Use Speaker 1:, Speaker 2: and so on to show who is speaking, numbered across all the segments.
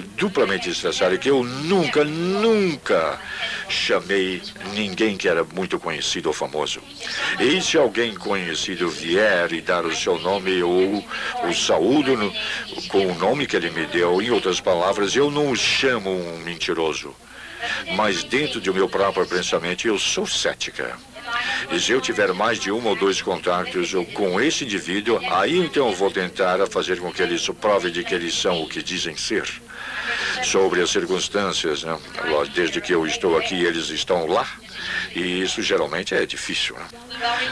Speaker 1: duplamente estressado que eu nunca chamei ninguém que era muito conhecido ou famoso. E se alguém conhecido vier e dar o seu nome, eu o saúdo com o nome que ele me deu. Em outras palavras, eu não o chamo um mentiroso. Mas dentro do meu próprio pensamento, eu sou cética. E se eu tiver mais de 1 ou 2 contatos com esse indivíduo, aí então eu vou tentar fazer com que eles provem de que eles são o que dizem ser. Sobre as circunstâncias, né? Desde que eu estou aqui, eles estão lá. E isso geralmente é difícil, né?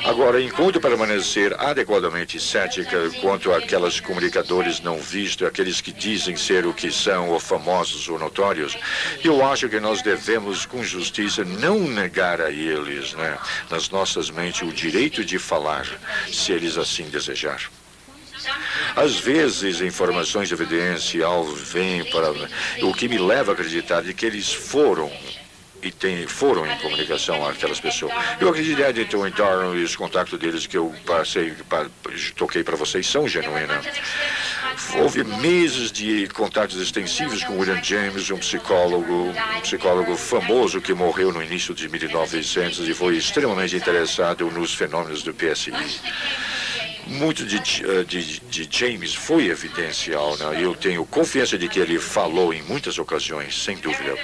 Speaker 1: Agora, enquanto permanecer adequadamente cética quanto àquelas comunicadores não vistos, aqueles que dizem ser o que são, ou famosos ou notórios, eu acho que nós devemos, com justiça, não negar a eles, né, nas nossas mentes, o direito de falar, se eles assim desejar. Às vezes, informações evidencial vêm para o que me leva a acreditar de que eles foram foram em comunicação com aquelas pessoas. Eu acredito então em Darwin e os contatos deles que eu toquei para vocês são genuínos. Houve meses de contatos extensivos com William James, um psicólogo famoso que morreu no início de 1900 e foi extremamente interessado nos fenômenos do PSI. Muito de James foi evidencial, né? Eu tenho confiança de que ele falou em muitas ocasiões, sem dúvida.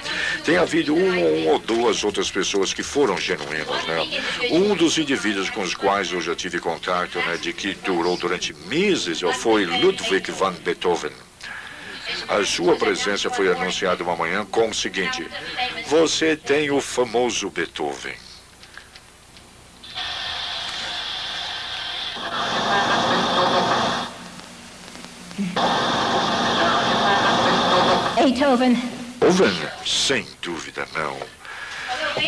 Speaker 1: Tem havido uma ou 2 outras pessoas que foram genuínas, né? Um dos indivíduos com os quais eu já tive contato, né, de que durou durante meses, foi Ludwig van Beethoven. A sua presença foi anunciada uma manhã com o seguinte: você tem o famoso Beethoven.
Speaker 2: Beethoven.
Speaker 1: Beethoven? Sem dúvida, não.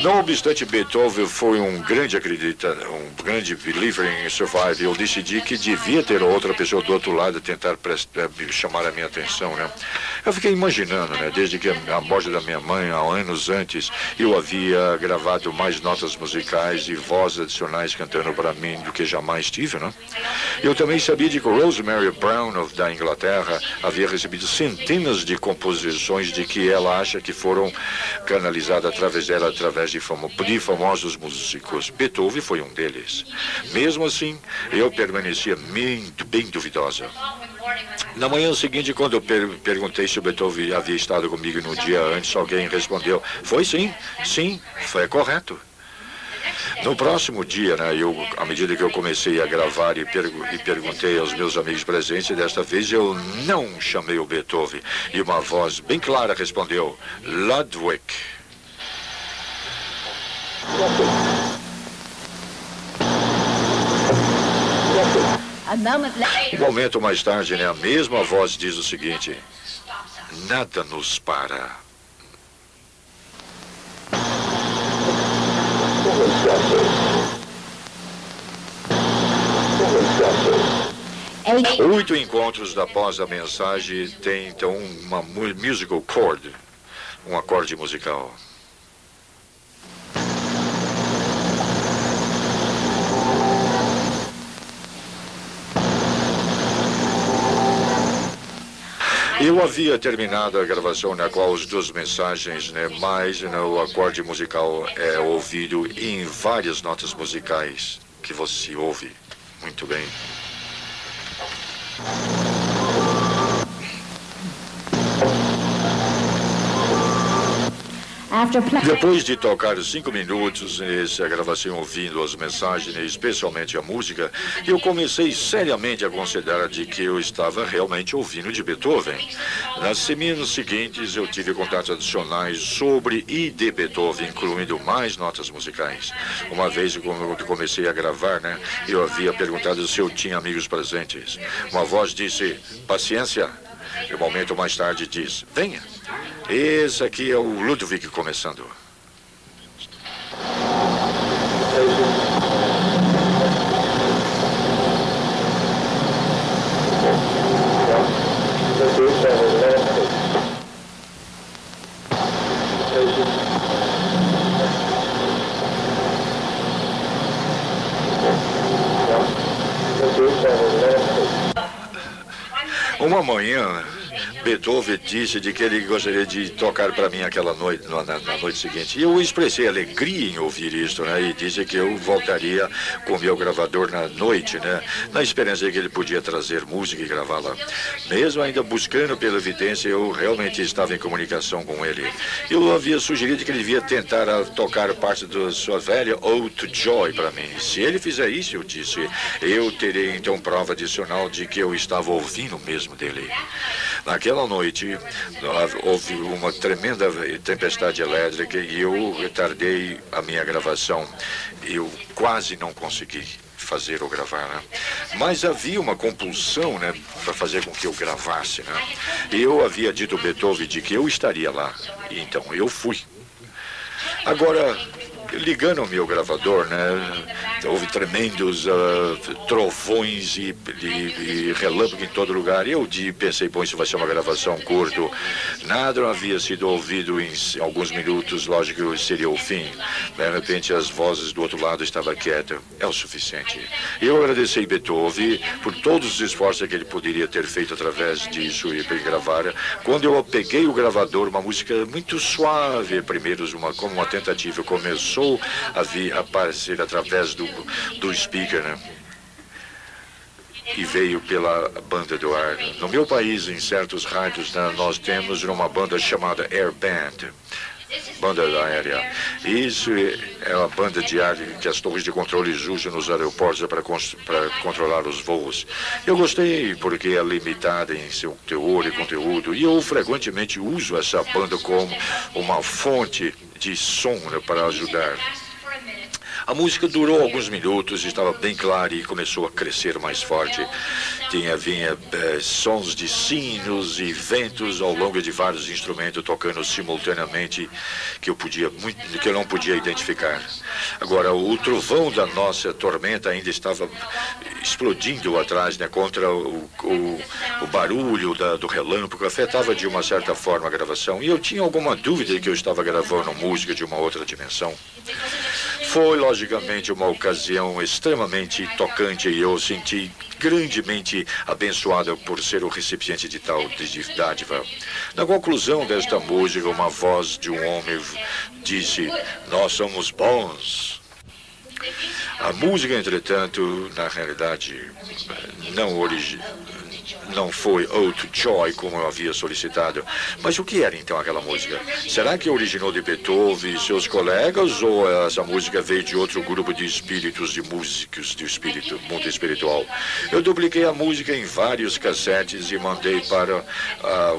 Speaker 1: Não obstante, Beethoven foi um grande believer em survive. Eu decidi que devia ter outra pessoa do outro lado tentar chamar a minha atenção, né? Eu fiquei imaginando, né? Desde que a morte da minha mãe, há anos antes, eu havia gravado mais notas musicais e vozes adicionais cantando para mim do que jamais tive, né? Eu também sabia de que Rosemary Brown, da Inglaterra, havia recebido centenas de composições de que ela acha que foram canalizadas através dela, através de famosos músicos. Beethoven foi um deles. Mesmo assim, eu permanecia bem duvidosa. Na manhã seguinte, quando eu perguntei se o Beethoven havia estado comigo no dia antes, alguém respondeu: foi sim, foi correto. No próximo dia, né, à medida que eu comecei a gravar e perguntei aos meus amigos presentes, desta vez eu não chamei o Beethoven. E uma voz bem clara respondeu: Ludwig. Um momento mais tarde, né, a mesma voz diz o seguinte: nada nos para. Oito encontros após a mensagem tem então uma musical chord, um acorde musical. Eu havia terminado a gravação na qual as 2 mensagens, né, mas o acorde musical é ouvido em várias notas musicais que você ouve muito bem. Depois de tocar 5 minutos nessa gravação ouvindo as mensagens, especialmente a música, eu comecei seriamente a considerar de que eu estava realmente ouvindo de Beethoven. Nas semanas seguintes, eu tive contatos adicionais sobre e de Beethoven, incluindo mais notas musicais. Uma vez, quando comecei a gravar, né, eu havia perguntado se eu tinha amigos presentes. Uma voz disse: paciência. E um momento mais tarde diz: venha. Esse aqui é o Ludwig começando. Uma manhã, Beethoven disse de que ele gostaria de tocar para mim aquela noite, na noite seguinte. E eu expressei alegria em ouvir isso, né? E disse que eu voltaria com o meu gravador na noite, né? Na esperança de que ele podia trazer música e gravá-la. Mesmo ainda buscando pela evidência, eu realmente estava em comunicação com ele. Eu havia sugerido que ele devia tentar tocar parte da sua velha Ode to Joy para mim. Se ele fizer isso, eu disse, eu terei então prova adicional de que eu estava ouvindo mesmo dele. Naquela noite, houve uma tremenda tempestade elétrica e eu retardei a minha gravação. Eu quase não consegui fazer ou gravar, né? Mas havia uma compulsão, né, para fazer com que eu gravasse, né? Eu havia dito ao Beethoven de que eu estaria lá, então eu fui. Agora, ligando ao meu gravador, né, houve tremendos trovões e relâmpago em todo lugar. Eu pensei, bom, isso vai ser uma gravação curta. Nada havia sido ouvido em alguns minutos, lógico que seria o fim. De repente, as vozes do outro lado estavam quietas. É o suficiente. Eu agradeci Beethoven por todos os esforços que ele poderia ter feito através disso e para gravar. Quando eu peguei o gravador, uma música muito suave, primeiro como uma tentativa, começou a aparecer através do speaker, né? E veio pela banda do ar. No meu país, em certos rádios, né, nós temos uma banda chamada Air Band, banda aérea. Isso é uma banda de ar que as torres de controle usam nos aeroportos para controlar os voos. Eu gostei porque é limitada em seu teor e conteúdo, e eu frequentemente uso essa banda como uma fonte de som, né, para ajudar. A música durou alguns minutos, estava bem clara e começou a crescer mais forte. Vinha sons de sinos e ventos ao longo de vários instrumentos tocando simultaneamente que eu não podia identificar. Agora, o trovão da nossa tormenta ainda estava explodindo atrás, né, contra o barulho do relâmpago, afetava de uma certa forma a gravação. E eu tinha alguma dúvida de que eu estava gravando música de uma outra dimensão. Foi, logicamente, uma ocasião extremamente tocante e eu senti grandemente abençoado por ser o recipiente de tal dádiva. Na conclusão desta música, uma voz de um homem disse, nós somos bons. A música, entretanto, na realidade, não foi Ode to Joy como eu havia solicitado. Mas o que era então aquela música? Será que originou de Beethoven e seus colegas ou essa música veio de outro grupo de espíritos, de músicos do mundo espiritual? Eu dupliquei a música em vários cassetes e mandei para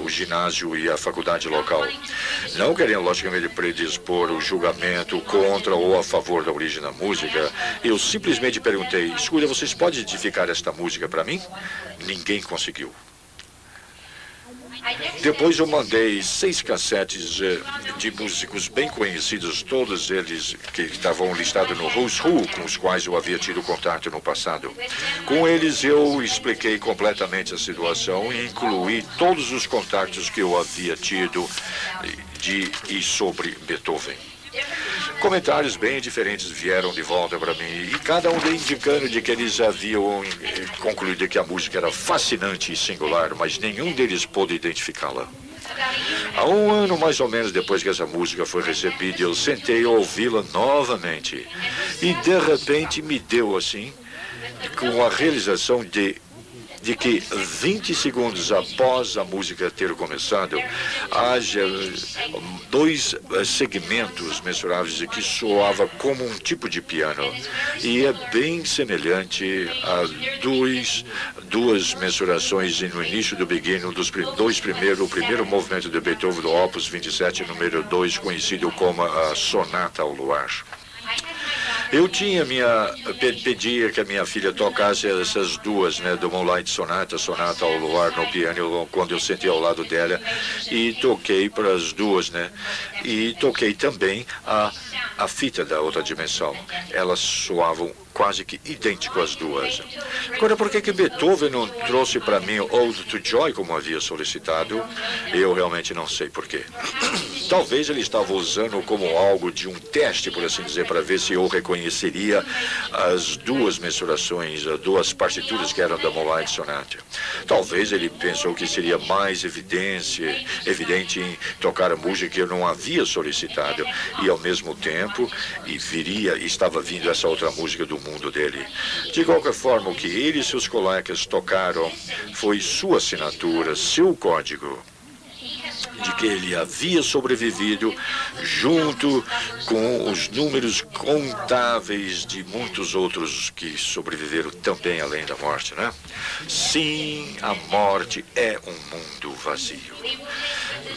Speaker 1: o ginásio e a faculdade local. Não querendo, logicamente, predispor o julgamento contra ou a favor da origem da música, eu simplesmente perguntei, escuta, vocês podem identificar esta música para mim? Ninguém conseguiu. Depois eu mandei 6 cassetes de músicos bem conhecidos, todos eles que estavam listados no Who's Who, com os quais eu havia tido contato no passado. Com eles eu expliquei completamente a situação e incluí todos os contatos que eu havia tido e sobre Beethoven. Comentários bem diferentes vieram de volta para mim, e cada um indicando de que eles haviam concluído que a música era fascinante e singular, mas nenhum deles pôde identificá-la. Há um ano, mais ou menos, depois que essa música foi recebida, eu sentei a ouvi-la novamente, e de repente me deu assim, com a realização de que 20 segundos após a música ter começado, haja 2 segmentos mensuráveis que soava como um tipo de piano. E é bem semelhante a duas mensurações no início do beginning, o primeiro movimento de Beethoven do Opus 27, número 2, conhecido como a Sonata ao Luar. Eu pedia que a minha filha tocasse essas duas, né, do Moonlight Sonata ao Luar no piano, quando eu sentei ao lado dela, e toquei para as duas, né, e toquei também a fita da outra dimensão. Elas soavam quase que idêntico às duas. Agora, por que Beethoven não trouxe para mim Ode to Joy como havia solicitado? Eu realmente não sei por quê. Talvez ele estava usando como algo de um teste, por assim dizer, para ver se eu reconheceria as duas mensurações, as duas partituras que eram da Moonlight Sonata. Talvez ele pensou que seria mais evidente em tocar a música que eu não havia solicitado e, ao mesmo tempo, estava vindo essa outra música do mundo dele. De qualquer forma, o que ele e seus colegas tocaram foi sua assinatura, seu código, de que ele havia sobrevivido junto com os números contáveis de muitos outros que sobreviveram também além da morte, né? Sim, a morte é um mundo vazio.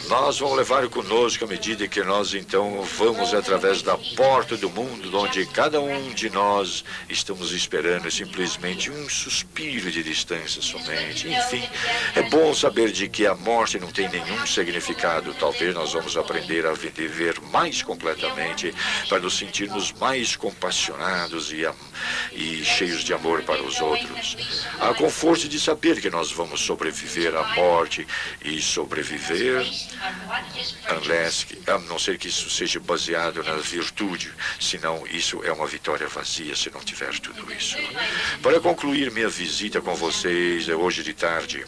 Speaker 1: Nós vamos levar conosco à medida que nós, então, vamos através da porta do mundo, onde cada um de nós estamos esperando simplesmente um suspiro de distância somente. Enfim, é bom saber de que a morte não tem nenhum significado. Talvez nós vamos aprender a viver mais completamente, para nos sentirmos mais compassionados e cheios de amor para os outros. Há conforto de saber que nós vamos sobreviver à morte e sobreviver, a não ser que isso seja baseado na virtude, senão isso é uma vitória vazia se não tiver tudo isso. Para concluir minha visita com vocês hoje de tarde,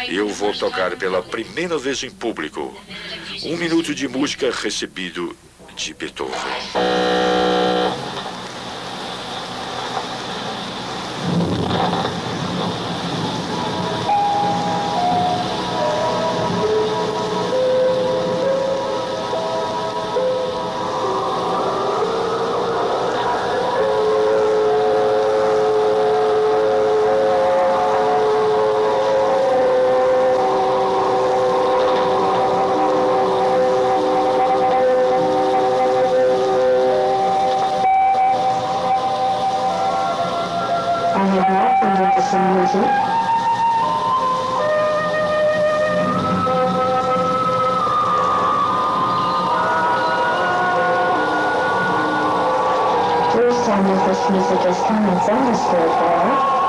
Speaker 1: eu vou tocar pela primeira vez em público 1 minuto de música recebido de Beethoven.
Speaker 2: This music is coming from the third floor.